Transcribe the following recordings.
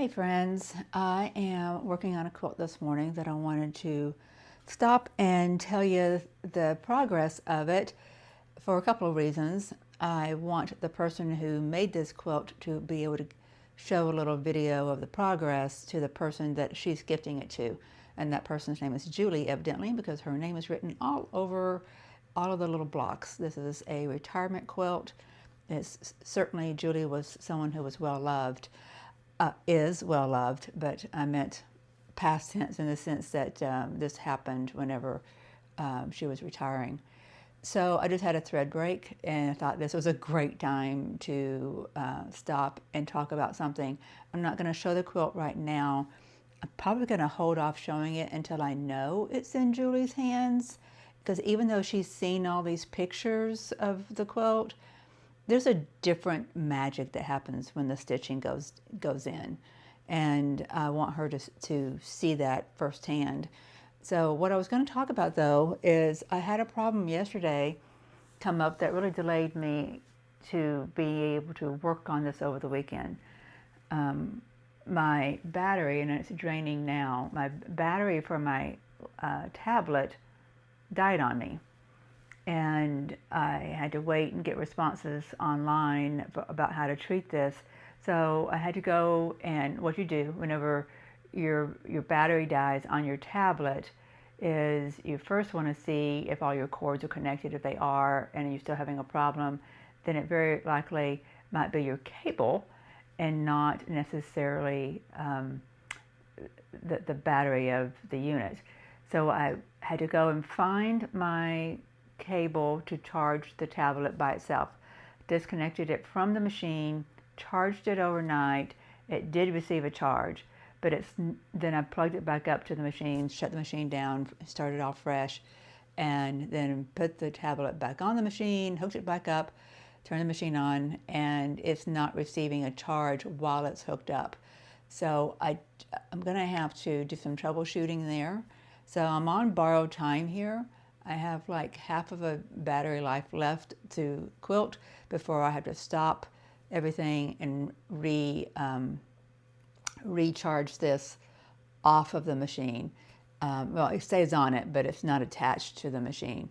Hey friends, I am working on a quilt this morning that I wanted to stop and tell you the progress of it for a couple of reasons. I want the person who made this quilt to be able to show a little video of the progress to the person that she's gifting it to. And that person's name is Julie, evidently, because her name is written all over all of the little blocks. This is a retirement quilt. Certainly Julie was someone who was well loved. Is well loved, but I meant past tense in the sense that this happened whenever she was retiring. So I just had a thread break and I thought this was a great time to stop and talk about something. I'm not going to show the quilt right now. I'm probably going to hold off showing it until I know it's in Julie's hands, because even though she's seen all these pictures of the quilt, there's a different magic that happens when the stitching goes in, and I want her to see that firsthand. So what I was going to talk about though is I had a problem yesterday come up that really delayed me to be able to work on this over the weekend. My battery, and it's draining now, my battery for my tablet died on me. And I had to wait and get responses online about how to treat this. So I had to go, and what you do whenever your battery dies on your tablet is you first want to see if all your cords are connected. If they are, and you're still having a problem, then it very likely might be your cable and not necessarily the battery of the unit. So I had to go and find my cable to charge the tablet by itself. Disconnected it from the machine, charged it overnight. It did receive a charge, but then I plugged it back up to the machine, shut the machine down, started off fresh, and then put the tablet back on the machine, hooked it back up, turned the machine on, and it's not receiving a charge while it's hooked up. So I'm going to have to do some troubleshooting there. So I'm on borrowed time here. I have like half of a battery life left to quilt before I have to stop everything and recharge this off of the machine. Well, it stays on it, but it's not attached to the machine.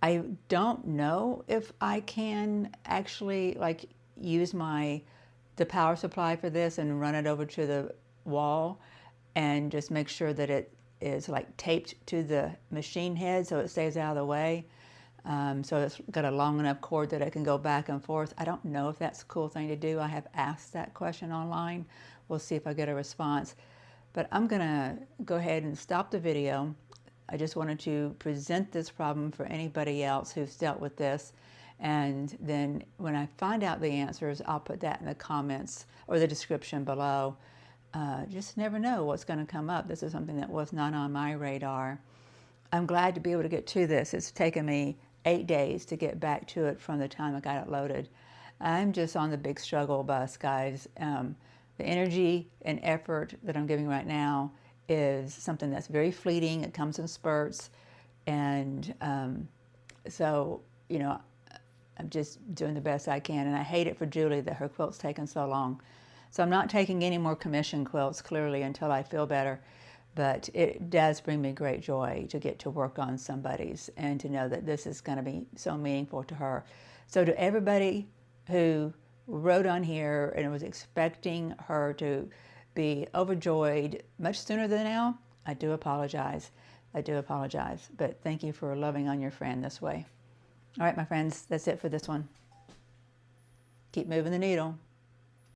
I don't know if I can actually like use the power supply for this and run it over to the wall and just make sure that it is like taped to the machine head so it stays out of the way. So it's got a long enough cord that it can go back and forth. I don't know if that's a cool thing to do. I have asked that question online. We'll see if I get a response. But I'm gonna go ahead and stop the video. I just wanted to present this problem for anybody else who's dealt with this. And then when I find out the answers, I'll put that in the comments or the description below. Just never know what's going to come up. This is something that was not on my radar. I'm glad to be able to get to this. It's taken me 8 days to get back to it from the time I got it loaded. I'm just on the big struggle bus, guys. The energy and effort that I'm giving right now is something that's very fleeting. It comes in spurts. And so, you know, I'm just doing the best I can. And I hate it for Julie that her quilt's taken so long. So I'm not taking any more commission quilts, clearly, until I feel better. But it does bring me great joy to get to work on somebody's and to know that this is going to be so meaningful to her. So to everybody who wrote on here and was expecting her to be overjoyed much sooner than now, I do apologize. I do apologize. But thank you for loving on your friend this way. All right, my friends, that's it for this one. Keep moving the needle.